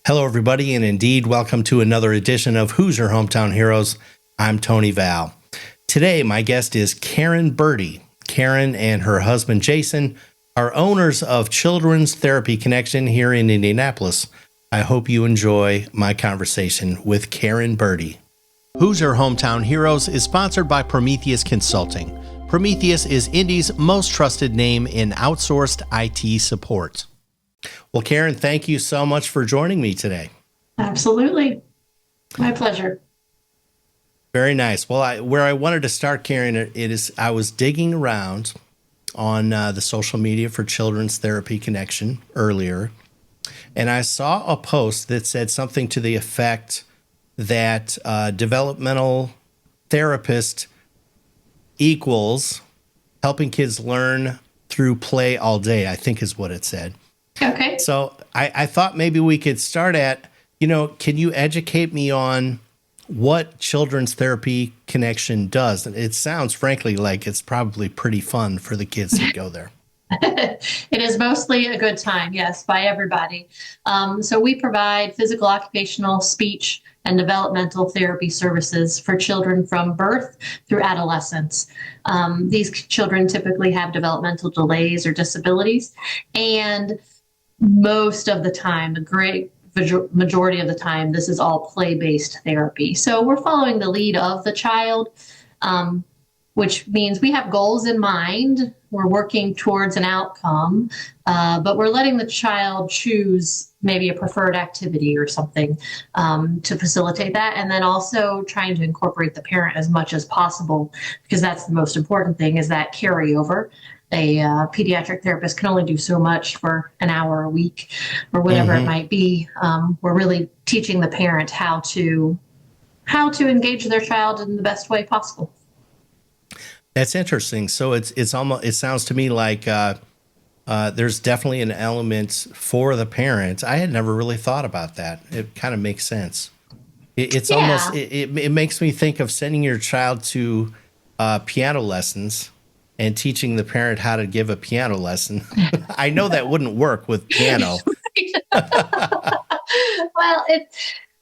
Hello, everybody, and indeed, welcome to another edition of Who's Your Hometown Heroes? I'm Tony Val. Today, my guest is Karen Berty. Karen and her husband, Jason, are owners of Children's Therapy Connection here in Indianapolis. I hope you enjoy my conversation with Karen Berty. Who's Your Hometown Heroes is sponsored by Prometheus Consulting. Prometheus is Indy's most trusted name in outsourced IT support. Well, Karen, thank you so much for joining me today. Absolutely. My pleasure. Very nice. Well, where I wanted to start, Karen, I was digging around on the social media for Children's Therapy Connection earlier, and I saw a post that said something to the effect that developmental therapist equals helping kids learn through play all day, I think is what it said. Okay. So I thought maybe we could start at, can you educate me on what Children's Therapy Connection does? It sounds, frankly, like it's probably pretty fun for the kids to go there. It is mostly a good time, yes, by everybody. So we provide physical, occupational, speech, and developmental therapy services for children from birth through adolescence. These children typically have developmental delays or disabilities, and most of the time, the great majority of the time, this is all play-based therapy. So we're following the lead of the child, which means we have goals in mind. We're working towards an outcome, but we're letting the child choose maybe a preferred activity or something to facilitate that. And then also trying to incorporate the parent as much as possible, because that's the most important thing, is that carryover. A pediatric therapist can only do so much for an hour a week or whatever it might be. We're really teaching the parent how to engage their child in the best way possible. That's interesting. So it sounds to me like there's definitely an element for the parent. I had never really thought about that. It kind of makes sense. It makes me think of sending your child to piano lessons and teaching the parent how to give a piano lesson. I know that wouldn't work with piano. Well,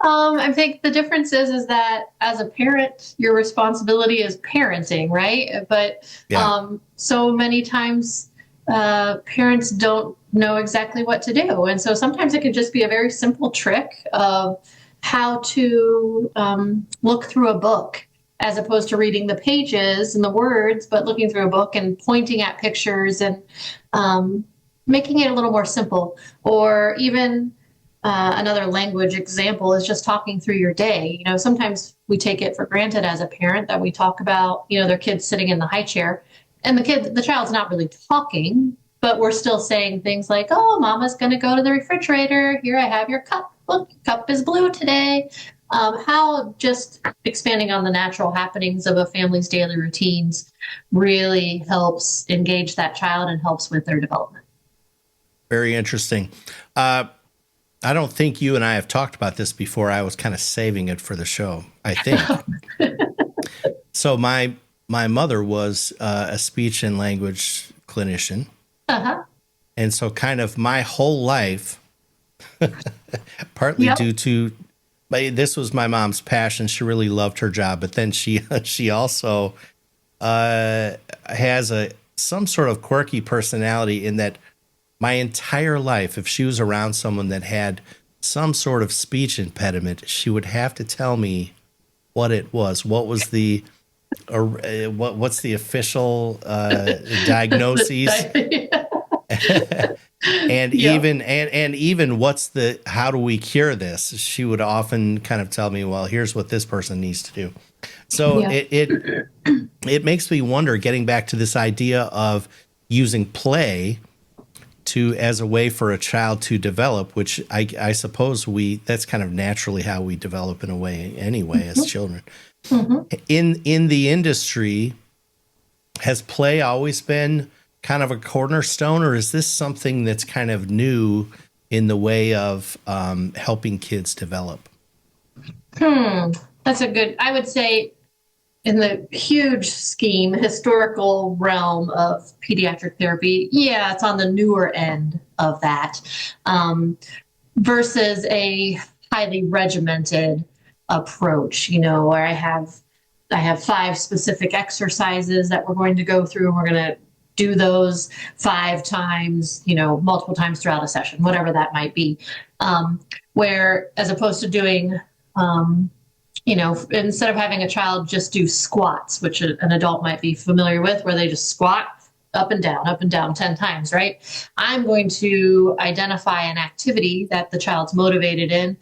I think the difference is that as a parent, your responsibility is parenting, right? But so many times parents don't know exactly what to do. And so sometimes it can just be a very simple trick of how to look through a book, as opposed to reading the pages and the words, but looking through a book and pointing at pictures and making it a little more simple. Or even another language example is just talking through your day. Sometimes we take it for granted as a parent that we talk about, their kids sitting in the high chair, and the child's not really talking, but we're still saying things like, "Oh, Mama's going to go to the refrigerator. Here, I have your cup. Look, your cup is blue today." How just expanding on the natural happenings of a family's daily routines really helps engage that child and helps with their development. Very interesting. I don't think you and I have talked about this before. I was kind of saving it for the show, I think. So my mother was a speech and language clinician. Uh-huh. And so kind of my whole life, partly due to, this was my mom's passion. She really loved her job, but then she also has some sort of quirky personality in that my entire life, if she was around someone that had some sort of speech impediment, she would have to tell me what it was. What was what's the official diagnoses? And even what's how do we cure this? She would often kind of tell me, well, here's what this person needs to do. So it makes me wonder, getting back to this idea of using play as a way for a child to develop, which I suppose that's kind of naturally how we develop in a way anyway as children. In the industry, has play always been kind of a cornerstone, or is this something that's kind of new in the way of helping kids develop? That's I would say in the huge scheme, historical realm of pediatric therapy, it's on the newer end of that. versus a highly regimented approach, where I have 5 specific exercises that we're going to go through, and we're going to do those 5 times, multiple times throughout a session, whatever that might be. Where, as opposed to doing, instead of having a child just do squats, which an adult might be familiar with, where they just squat up and down 10 times, right? I'm going to identify an activity that the child's motivated in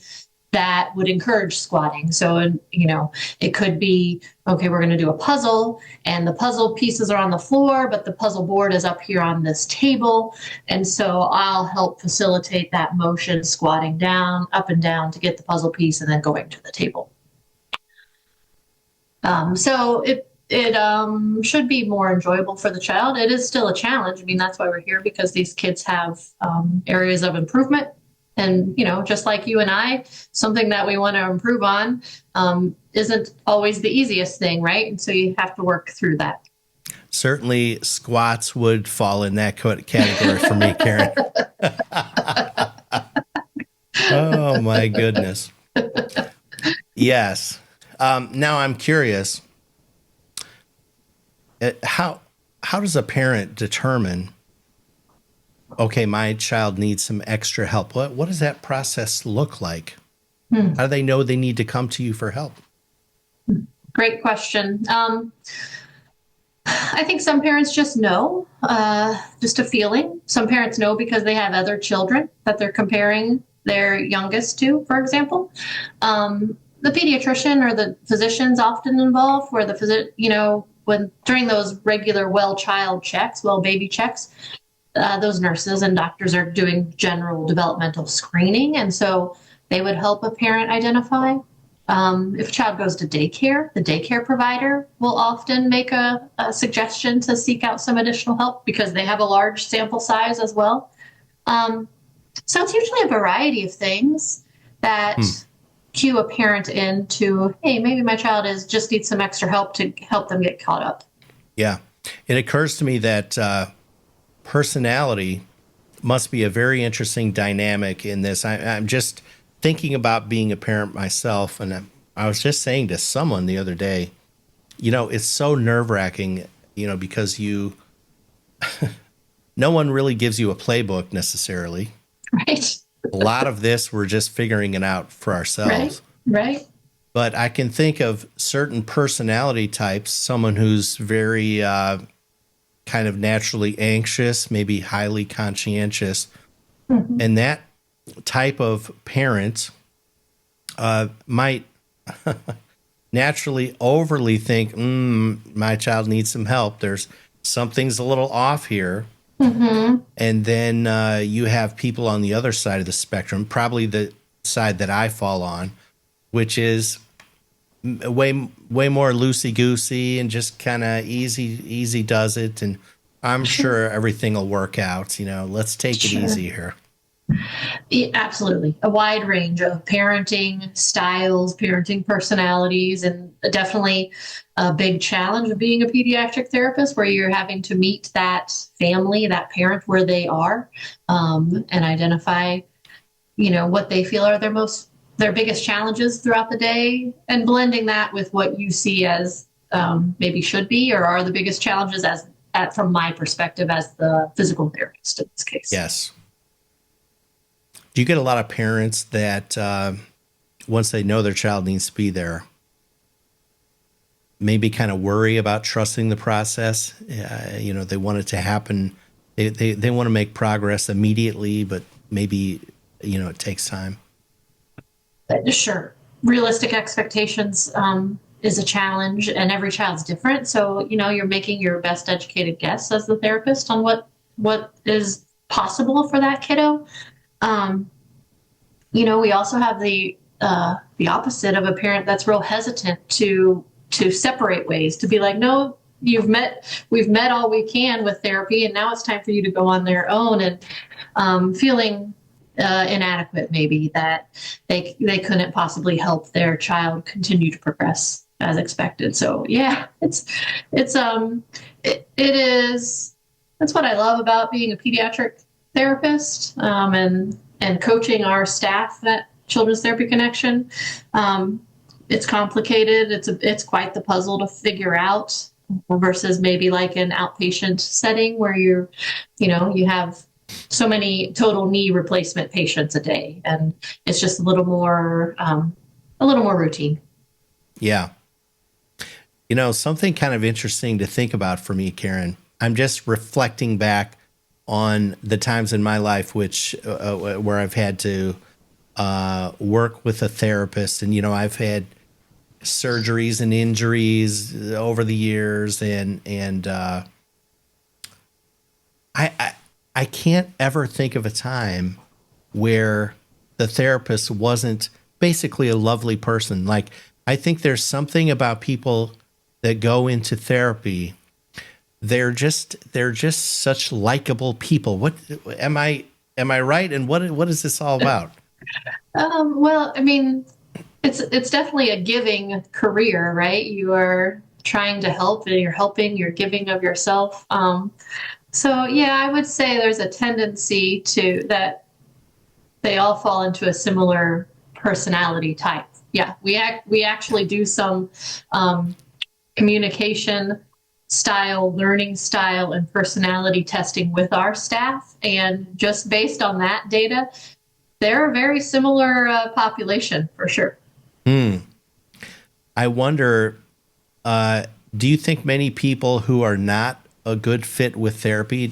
that would encourage squatting. So, it could be, okay, we're going to do a puzzle, and the puzzle pieces are on the floor, but the puzzle board is up here on this table. And so I'll help facilitate that motion, squatting down, up and down to get the puzzle piece, and then going to the table. So it should be more enjoyable for the child. It is still a challenge. I mean, that's why we're here, because these kids have areas of improvement. And, just like you and I, something that we want to improve on isn't always the easiest thing, right? And so you have to work through that. Certainly squats would fall in that category for me, Karen. Oh, my goodness. Yes. Now I'm curious, how does a parent determine, okay, my child needs some extra help? What does that process look like? How do they know they need to come to you for help? Great question. I think some parents just know, just a feeling. Some parents know because they have other children that they're comparing their youngest to, for example. The pediatrician or the physician's often involved, where when during those regular well baby checks, those nurses and doctors are doing general developmental screening. And so they would help a parent identify. If a child goes to daycare, the daycare provider will often make a suggestion to seek out some additional help, because they have a large sample size as well. So it's usually a variety of things that cue a parent into, hey, maybe my child just needs some extra help to help them get caught up. Yeah. It occurs to me that personality must be a very interesting dynamic in this. I'm just thinking about being a parent myself, and I was just saying to someone the other day, it's so nerve-wracking, because no one really gives you a playbook necessarily. Right. A lot of this, we're just figuring it out for ourselves. Right. But I can think of certain personality types, someone who's very kind of naturally anxious, maybe highly conscientious. Mm-hmm. And that type of parent might naturally overly think, my child needs some help. Something's a little off here. Mm-hmm. And then you have people on the other side of the spectrum, probably the side that I fall on, which is way more loosey-goosey and just kind of easy does it. And I'm sure everything will work out. Let's take it easy here. Yeah, absolutely. A wide range of parenting styles, parenting personalities, and definitely a big challenge of being a pediatric therapist, where you're having to meet that family, that parent where they are, and identify, what they feel are their biggest challenges throughout the day, and blending that with what you see as maybe should be or are the biggest challenges from my perspective as the physical therapist in this case. Yes. Do you get a lot of parents that once they know their child needs to be there, maybe kind of worry about trusting the process? They want it to happen. They want to make progress immediately, but maybe, it takes time. Sure. Realistic expectations is a challenge, and every child's different. So, you're making your best educated guess as the therapist on what is possible for that kiddo. We also have the opposite of a parent that's real hesitant to separate ways, to be like, no, we've met all we can with therapy, and now it's time for you to go on their own, and feeling inadequate, maybe that they couldn't possibly help their child continue to progress as expected. So yeah, it is. That's what I love about being a pediatric therapist, and and coaching our staff at Children's Therapy Connection. It's complicated. It's quite the puzzle to figure out versus maybe like an outpatient setting where you have so many total knee replacement patients a day, and it's just a little more routine. Yeah. Something kind of interesting to think about for me, Karen. I'm just reflecting back on the times in my life where I've had to work with a therapist, and I've had surgeries and injuries over the years, and I can't ever think of a time where the therapist wasn't basically a lovely person. Like, I think there's something about people that go into therapy. They're just such likable people. What am I right? And what is this all about? Well, I mean, it's definitely a giving career, right? You are trying to help, and you're giving of yourself. So yeah, I would say there's a tendency to that they all fall into a similar personality type. Yeah, we actually do some communication style, learning style, and personality testing with our staff, and just based on that data, they're a very similar population for sure. I wonder, do you think many people who are not a good fit with therapy,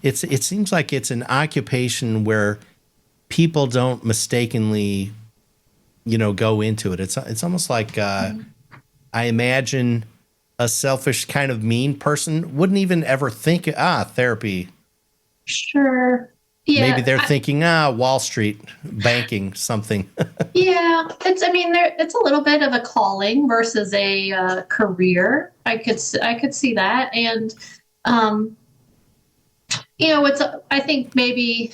it seems like it's an occupation where people don't mistakenly, go into it. It's almost like I imagine a selfish kind of mean person wouldn't even ever think, therapy. Sure. Yeah. Maybe they're thinking, Wall Street, banking, something. Yeah, it's a little bit of a calling versus a career. I could see that, and I think maybe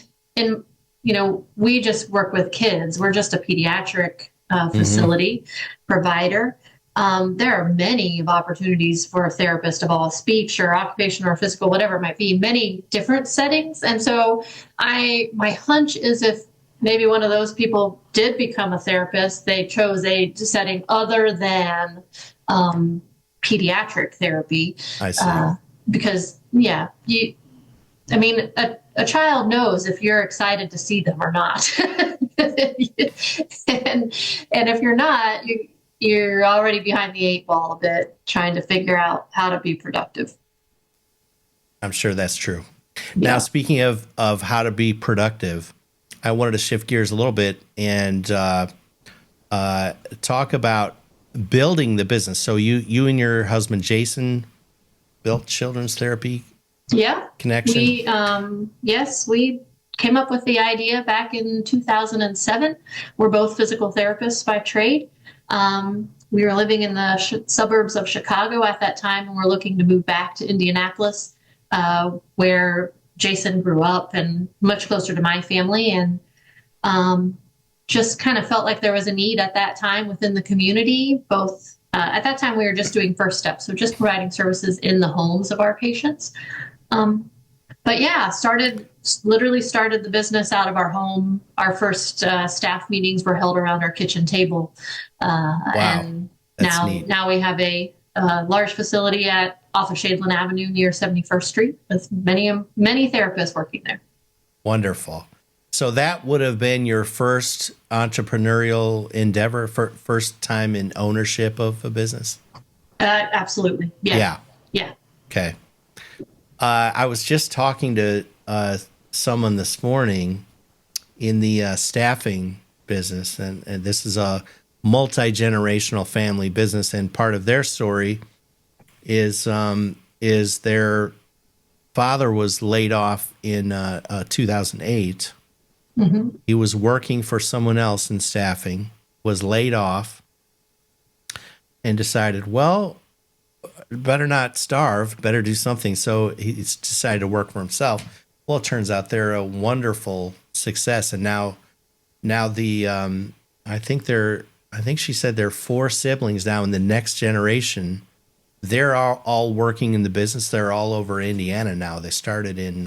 we just work with kids. We're just a pediatric facility provider. There are many of opportunities for a therapist of all speech or occupation or physical, whatever it might be, many different settings. And so my hunch is if maybe one of those people did become a therapist, they chose a setting other than pediatric therapy. I see. Because, yeah, a child knows if you're excited to see them or not. and if you're not, you're already behind the 8 ball a bit, trying to figure out how to be productive. I'm sure that's true. Yeah. Now, speaking of how to be productive, I wanted to shift gears a little bit and talk about building the business. So you and your husband, Jason, built Children's Therapy Connection? Yes, we came up with the idea back in 2007. We're both physical therapists by trade. We were living in the suburbs of Chicago at that time, and we're looking to move back to Indianapolis, where Jason grew up and much closer to my family, and just kind of felt like there was a need at that time within the community. Both at that time, we were just doing first steps, so just providing services in the homes of our patients. But yeah, literally started the business out of our home. Our first staff meetings were held around our kitchen table. Wow. And now we have a large facility off of Shadeland Avenue near 71st Street with many therapists working there. Wonderful. So that would have been your first entrepreneurial endeavor, first time in ownership of a business? Absolutely. Yeah. Okay. I was just talking to someone this morning in the staffing business, and this is a multi-generational family business, and part of their story is their father was laid off in 2008. Mm-hmm. He was working for someone else in staffing, was laid off, and decided, well, better not starve, better do something. So he decided to work for himself. Well, it turns out they're a wonderful success, and now the I think she said there are 4 siblings now in the next generation. They're all working in the business. They're all over Indiana now. They started in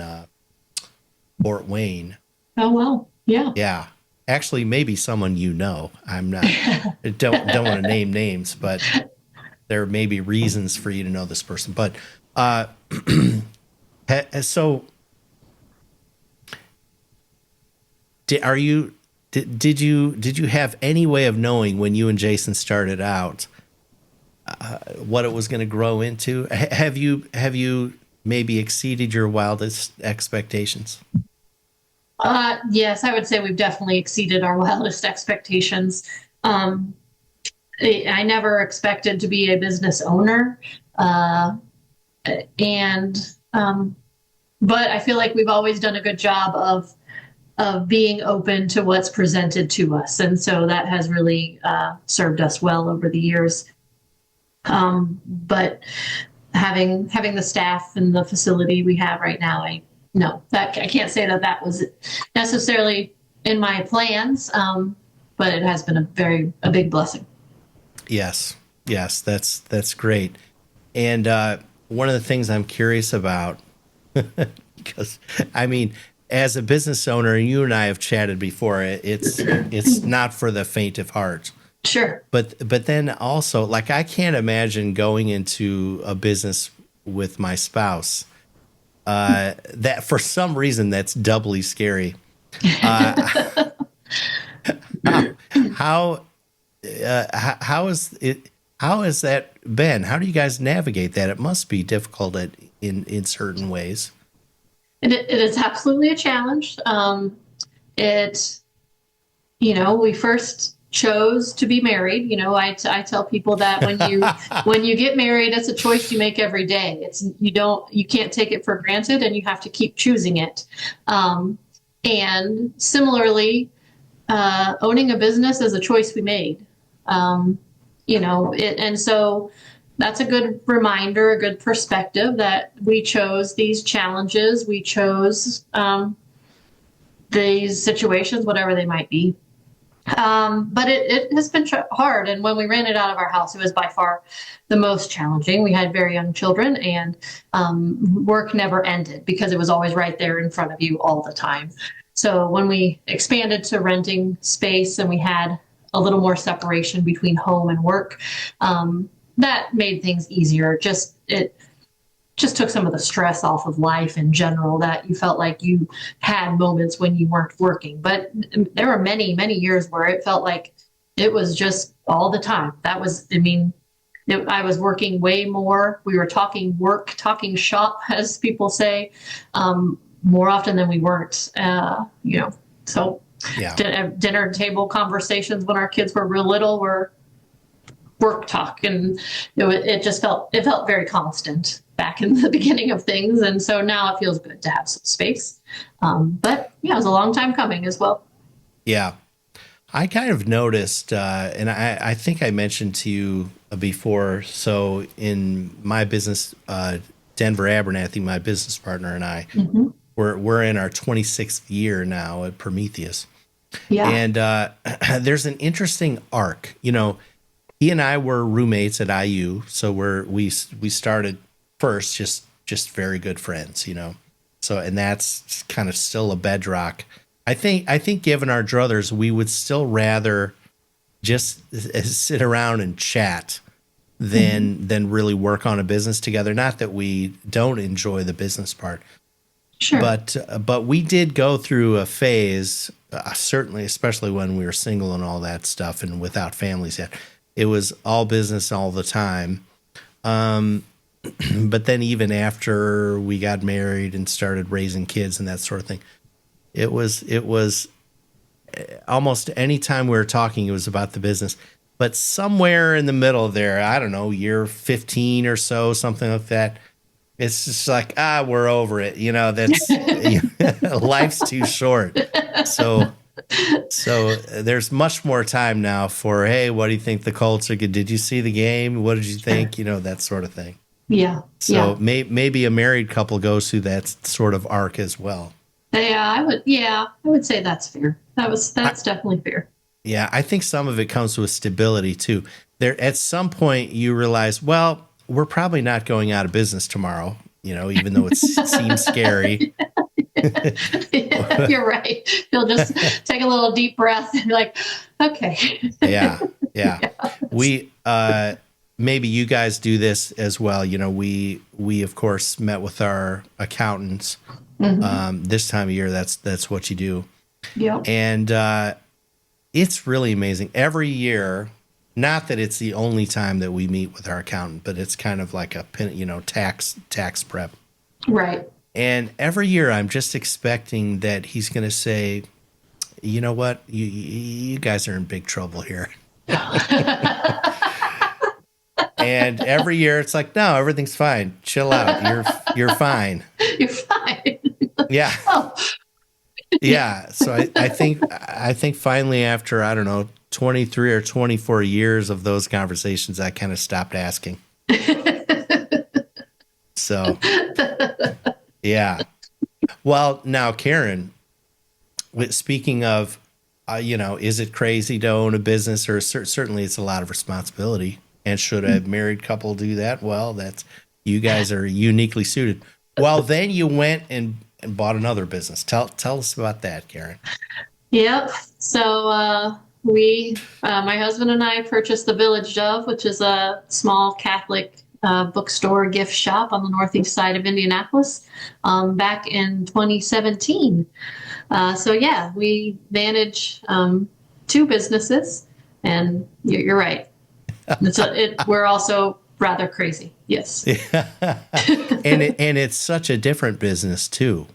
Fort Wayne. Oh, wow. Yeah. Yeah. Actually, maybe someone you know. I'm not, don't want to name names, but there may be reasons for you to know this person. But so did you have any way of knowing when you and Jason started out what it was going to grow into? Have you maybe exceeded your wildest expectations? Yes, I would say we've definitely exceeded our wildest expectations. Um, I never expected to be a business owner, uh, and but I feel like we've always done a good job of being open to what's presented to us, and so that has really served us well over the years. But having the staff and the facility we have right now, I can't say that that was necessarily in my plans, but it has been a big blessing. Yes, yes, that's great. And one of the things I'm curious about, because I mean, as a business owner, and you and I have chatted before, it's not for the faint of heart. Sure. But then also, like, I can't imagine going into a business with my spouse. That for some reason that's doubly scary. Uh, how how is it? How has that been? How do you guys navigate that? It must be difficult in certain ways. It is absolutely a challenge. It, we first chose to be married. I tell people that when you get married, it's a choice you make every day. You can't take it for granted, and you have to keep choosing it. And similarly, owning a business is a choice we made. And so that's a good reminder, a good perspective that we chose these challenges, we chose these situations, whatever they might be. But it has been hard. And when we rented out of our house, it was by far the most challenging. We had very young children, and work never ended because it was always right there in front of you all the time. So when we expanded to renting space and we had a little more separation between home and work, that made things easier. It just took some of the stress off of life in general, that you felt like you had moments when you weren't working. But there were many, many years where it felt like it was just all the time. I was working way more. We were talking work, talking shop, as people say, more often than we weren't, So Yeah. dinner table conversations when our kids were real little were work talk, and it felt very constant back in the beginning of things, and so now it feels good to have some space. But yeah, it was a long time coming as well. Yeah. I kind of noticed, and I think I mentioned to you before. So in my business, Denver Abernathy, my business partner, and I, we're in our 26th year now at Prometheus. Yeah. And there's an interesting arc. He and I were roommates at IU, so we started first just very good friends. So, and that's kind of still a bedrock. I think given our druthers, we would still rather just sit around and chat than really work on a business together. Not that we don't enjoy the business part. Sure. But we did go through a phase, certainly, especially when we were single and all that stuff and without families yet. It was all business all the time. But then even after we got married and started raising kids and that sort of thing, it was almost any time we were talking, it was about the business. But somewhere in the middle there, I don't know, year 15 or so, something like that, it's just like, we're over it. That's life's too short. So there's much more time now for, hey, what do you think the Colts are good? Did you see the game? What did you think? That sort of thing. Yeah. So maybe a married couple goes through that sort of arc as well. I would say that's fair. That's definitely fair. Yeah, I think some of it comes with stability too. There, at some point, you realize, well, we're probably not going out of business tomorrow. Even though it seems scary, Yeah, you're right. You'll just take a little deep breath and be like, okay. Yeah. Yeah. Yeah. We, maybe you guys do this as well. You know, we of course met with our accountants, this time of year. That's what you do. Yep. And, it's really amazing every year. Not that it's the only time that we meet with our accountant, but it's kind of like a, tax prep. Right. And every year I'm just expecting that he's going to say, you know what, you guys are in big trouble here. And every year it's like, no, everything's fine. Chill out. You're fine. You're fine. Yeah. Oh, Yeah. So I think finally after, I don't know, 23 or 24 years of those conversations, I kind of stopped asking. So, yeah. Well, now, Karen, speaking of, is it crazy to own a business? Or certainly it's a lot of responsibility. And should a married couple do that? Well, you guys are uniquely suited. Well, then you went and bought another business. Tell us about that, Karen. yep. So my husband and I purchased the Village Dove, which is a small Catholic bookstore gift shop on the northeast side of Indianapolis, back in 2017. So yeah, we manage two businesses, and you're right. We're also rather crazy. Yes. and it's such a different business too.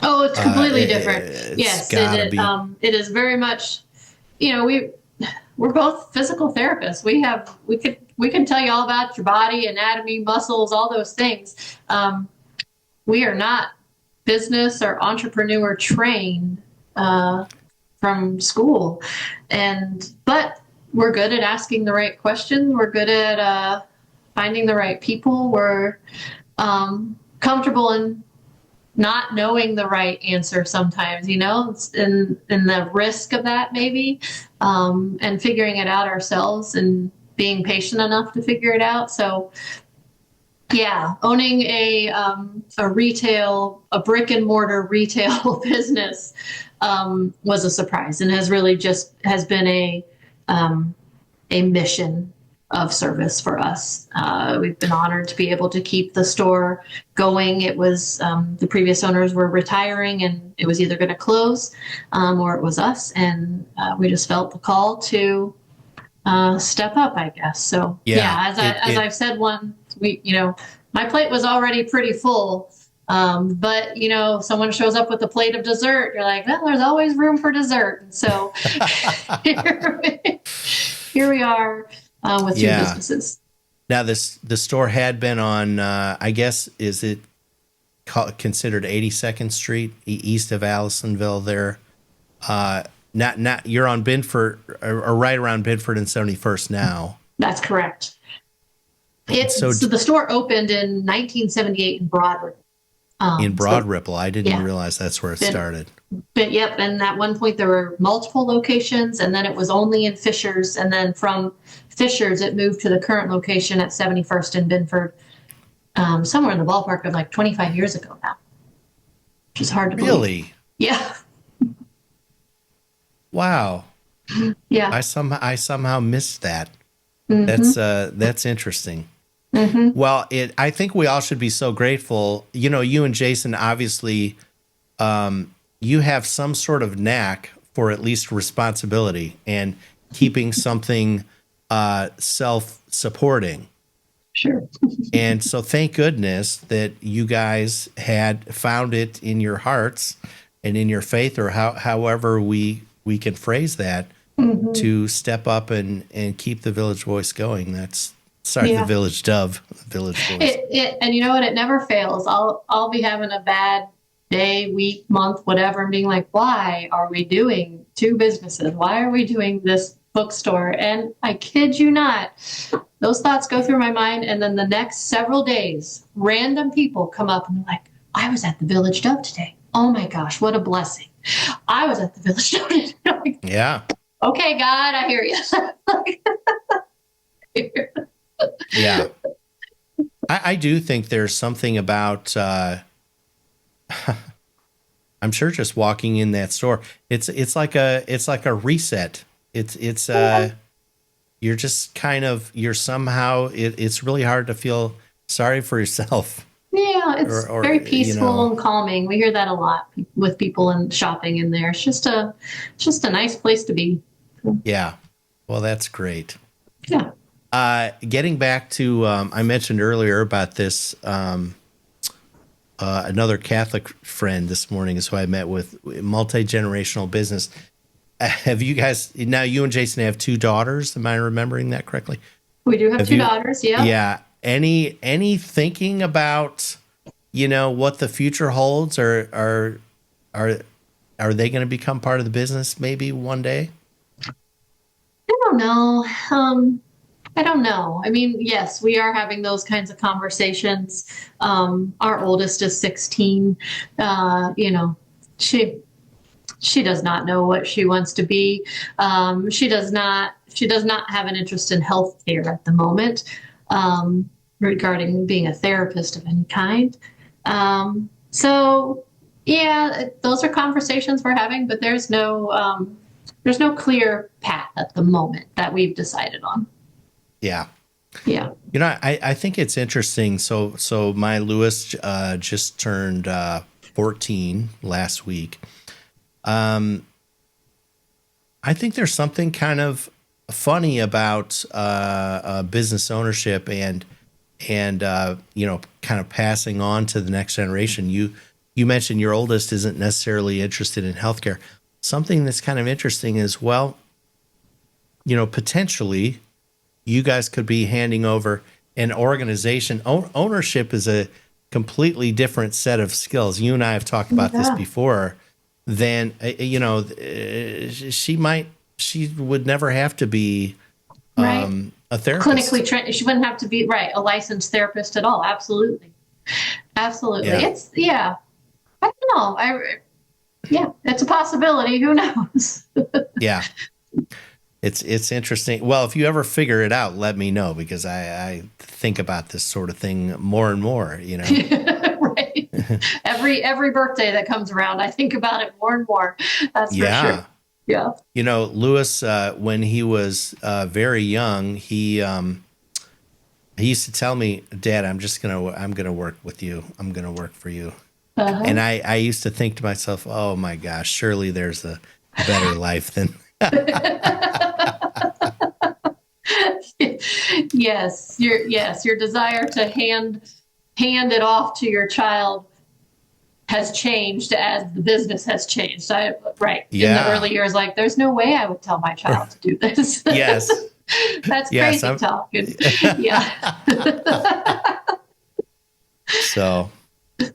Oh, it's completely different. Yes, it is very much. We're both physical therapists. We can tell you all about your body, anatomy, muscles, all those things. We are not business or entrepreneur trained from school, but we're good at asking the right questions. We're good at finding the right people. We're comfortable in not knowing the right answer sometimes, in the risk of that maybe, and figuring it out ourselves and being patient enough to figure it out. So yeah, owning a brick and mortar retail business was a surprise, and has really has been a mission of service for us. We've been honored to be able to keep the store going. It was the previous owners were retiring, and it was either going to close or it was us, and we just felt the call to step up, I guess. So yeah, as I've said, my plate was already pretty full. But someone shows up with a plate of dessert, you're like, well, there's always room for dessert. And so here we are with two businesses. Now the store had been on, I guess, is it considered 82nd Street east of Allisonville there? Not you're on Binford, or right around Binford and 71st now. That's correct. So the store opened in 1978 in Broad Ripple. Ripple. I didn't realize that's where it started. But yep, and at one point there were multiple locations, and then it was only in Fishers, and then from Fishers it moved to the current location at 71st in Binford, somewhere in the ballpark of like 25 years ago now, which is hard to believe. Really? Yeah. Wow. Yeah. I somehow missed that. That's interesting. Mm-hmm. Well, I think we all should be so grateful. You and Jason, obviously, you have some sort of knack for at least responsibility and keeping something self-supporting. Sure. And so thank goodness that you guys had found it in your hearts and in your faith, or however we can phrase that, to step up and keep the Village Voice going. The Village Dove, Village Voice. And you know what? It never fails. I'll be having a bad day, week, month, whatever, and being like, why are we doing two businesses? Why are we doing this bookstore? And I kid you not, those thoughts go through my mind. And then the next several days, random people come up and they're like, I was at the Village Dove today. Oh my gosh, what a blessing. I was at the Village Dove today. Like, yeah. Okay, God, I hear you. Yeah. I do think there's something about I'm sure just walking in that store, it's like a reset. It's you're just kind of, you're somehow, it's really hard to feel sorry for yourself. Yeah, it's Or very peaceful and calming. We hear that a lot with people and shopping in there. It's just a nice place to be. yeah. Well, that's great. Yeah. Getting back to, I mentioned earlier about this, another Catholic friend this morning is who I met with, multi-generational business. Have you guys, now you and Jason have 2 daughters? Am I remembering that correctly? We do have 2 daughters. Yeah. Yeah. Any thinking about, what the future holds, or are they going to become part of the business maybe one day? I don't know. I don't know. I mean, yes, we are having those kinds of conversations. Our oldest is 16. She does not know what she wants to be. She does not have an interest in healthcare at the moment, regarding being a therapist of any kind. So yeah, those are conversations we're having, but there's no clear path at the moment that we've decided on. Yeah. Yeah. I think it's interesting. So my Lewis just turned 14 last week. I think there's something kind of funny about business ownership and kind of passing on to the next generation. You mentioned your oldest isn't necessarily interested in healthcare. Something that's kind of interesting is, well, potentially you guys could be handing over an organization. Ownership is a completely different set of skills. You and I have talked about this before. Then she would never have to be a therapist. Clinically trained. She wouldn't have to be a licensed therapist at all. Absolutely. Yeah. I don't know. It's a possibility. Who knows? Yeah. It's interesting. Well, if you ever figure it out, let me know, because I think about this sort of thing more and more, Right. Every birthday that comes around, I think about it more and more. That's for sure. Yeah. Lewis, when he was very young, he used to tell me, "Dad, I'm gonna work with you. I'm gonna work for you." Uh-huh. And I used to think to myself, "Oh my gosh, surely there's a better life than." Yes, your desire to hand it off to your child has changed as the business has changed. In the early years, there's no way I would tell my child to do this. Yes. That's crazy talk. Yeah. So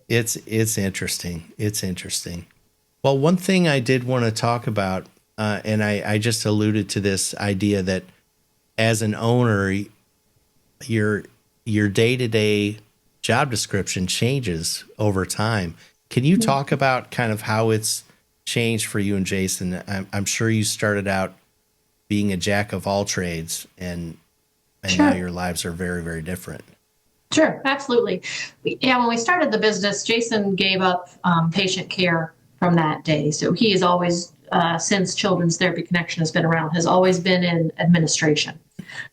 it's interesting. It's interesting. Well, one thing I did want to talk about, and I just alluded to this idea that as an owner, your day-to-day job description changes over time. Can you talk about kind of how it's changed for you and Jason? I'm sure you started out being a jack of all trades, and now your lives are very, very different. Sure, absolutely. When we started the business, Jason gave up patient care from that day. So he has always, since Children's Therapy Connection has been around, has always been in administration.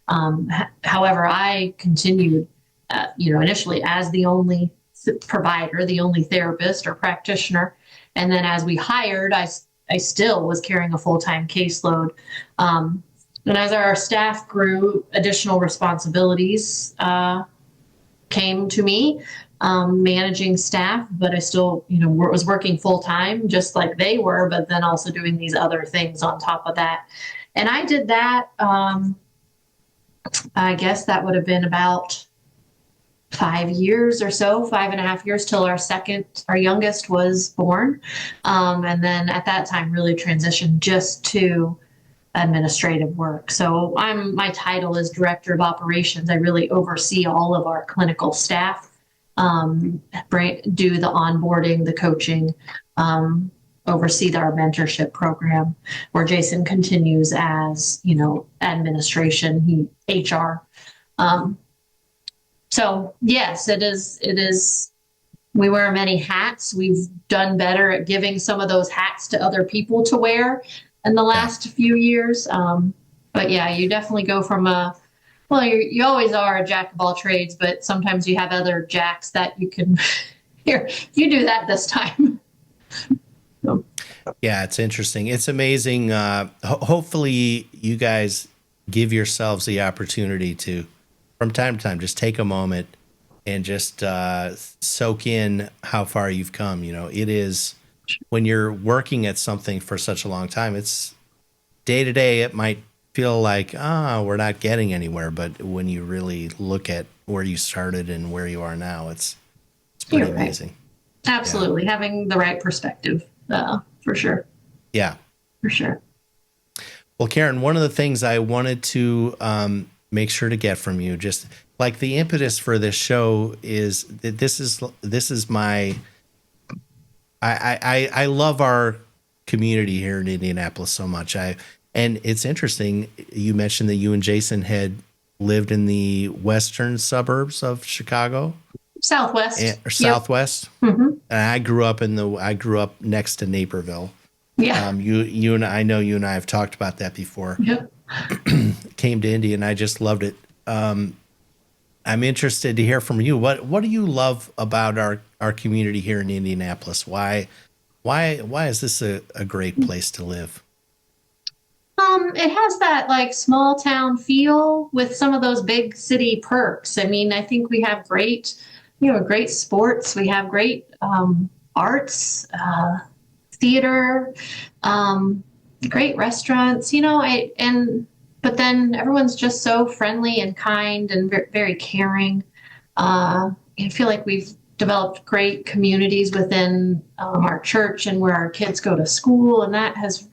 However, I continued, initially as the only provider, the only therapist or practitioner. And then as we hired, I still was carrying a full-time caseload. And as our staff grew, additional responsibilities came to me, managing staff, but I still, was working full-time just like they were, but then also doing these other things on top of that. And I did that, I guess that would have been about 5 years or so, 5.5 years, till our youngest was born. And then at that time really transitioned just to administrative work. So my title is Director of Operations. I really oversee all of our clinical staff, do the onboarding, the coaching, oversee our mentorship program, where Jason continues as, administration, HR. So yes, it is we wear many hats. We've done better at giving some of those hats to other people to wear in the last few years. But yeah, you definitely go from well, you always are a jack of all trades, but sometimes you have other jacks that you can, here, you do that this time. So. Yeah, it's interesting. It's amazing. Hopefully you guys give yourselves the opportunity to, from time to time, just take a moment and just soak in how far you've come. You know, it is, when you're working at something for such a long time, it's day to day, it might feel like, we're not getting anywhere. But when you really look at where you started and where you are now, it's pretty amazing. Absolutely. Yeah. Having the right perspective, for sure. Yeah. For sure. Well, Karen, one of the things I wanted to make sure to get from you, just like the impetus for this show is that this is my, I love our community here in Indianapolis so much. And it's interesting. You mentioned that you and Jason had lived in the western suburbs of Chicago. Southwest. Southwest. Yep. Mm-hmm. And I grew up next to Naperville. Yeah. You and I know you and I have talked about that before. Yep. Came to Indy and I just loved it. I'm interested to hear from you. What do you love about our community here in Indianapolis? Why is this a great place to live? It has that like small town feel with some of those big city perks. I mean, I think we have great sports. We have great arts, theater, great restaurants, but then everyone's just so friendly and kind and very caring. I feel like we've developed great communities within our church and where our kids go to school, and that has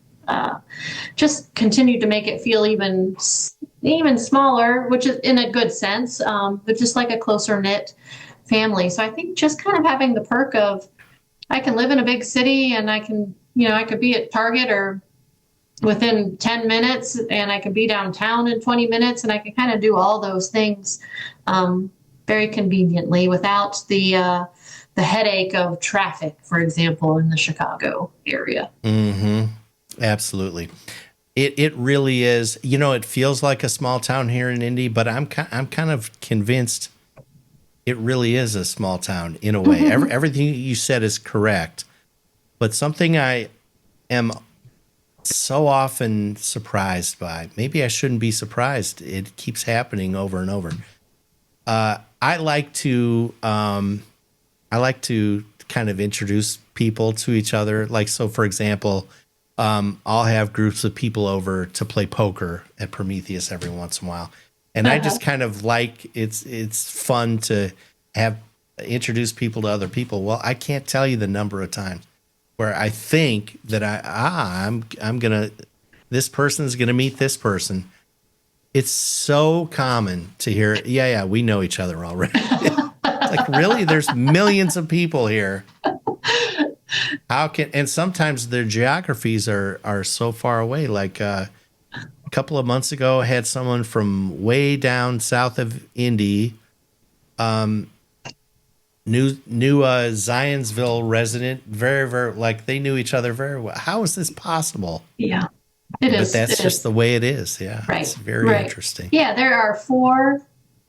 just continued to make it feel even smaller, which is in a good sense, but just like a closer knit family. So I think just kind of having the perk of, I can live in a big city and I could be at Target or within 10 minutes, and I could be downtown in 20 minutes, and I can kind of do all those things very conveniently without the headache of traffic, for example, in the Chicago area. Mm-hmm. Absolutely. It really is. It feels like a small town here in Indy, but I'm kind of convinced it really is a small town in a way. Mm-hmm. Everything you said is correct, but something I am so often surprised by, maybe I shouldn't be surprised, it keeps happening over and over. I like to kind of introduce people to each other. Like, so for example, I'll have groups of people over to play poker at Prometheus every once in a while. And I just kind of like, it's fun to have introduce people to other people. Well, I can't tell you the number of times where I think that this person's gonna meet this person. It's so common to hear, yeah, we know each other already. Like, really? There's millions of people here. And sometimes their geographies are so far away. Like a couple of months ago, I had someone from way down south of Indy, new Zionsville resident, very, very, like they knew each other very well. How is this possible? Yeah, it is. But that's just the way it is. Yeah, right. It's very interesting. Yeah, there are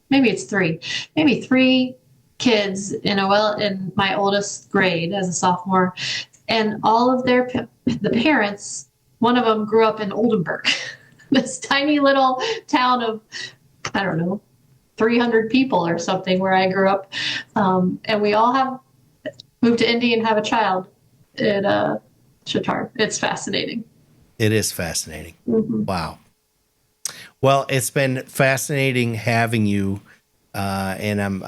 maybe three kids in my oldest grade as a sophomore, and all of the parents, one of them grew up in Oldenburg, this tiny little town of, I don't know, 300 people or something where I grew up. And we all have moved to Indy and have a child at Chautard. It's fascinating. It is fascinating. Mm-hmm. Wow. Well, it's been fascinating having you. And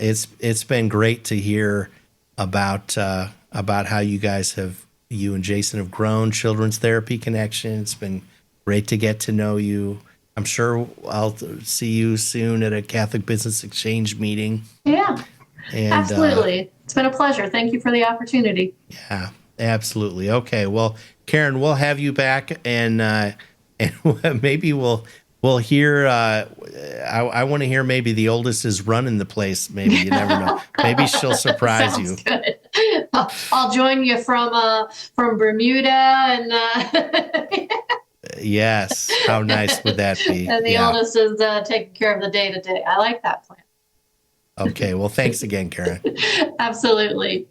it's been great to hear about how you and Jason have grown Children's Therapy Connection. It's been great to get to know you. I'm sure I'll see you soon at a Catholic Business Exchange meeting. Yeah, absolutely. It's been a pleasure. Thank you for the opportunity. Yeah, absolutely. Okay. Well, Karen, we'll have you back and maybe we'll Well, here, I want to hear maybe the oldest is running the place. Maybe you never know. Maybe she'll surprise you. Good. I'll join you from Bermuda and. Yes. How nice would that be? And the oldest is taking care of the day to day. I like that plan. Okay. Well, thanks again, Karen. Absolutely.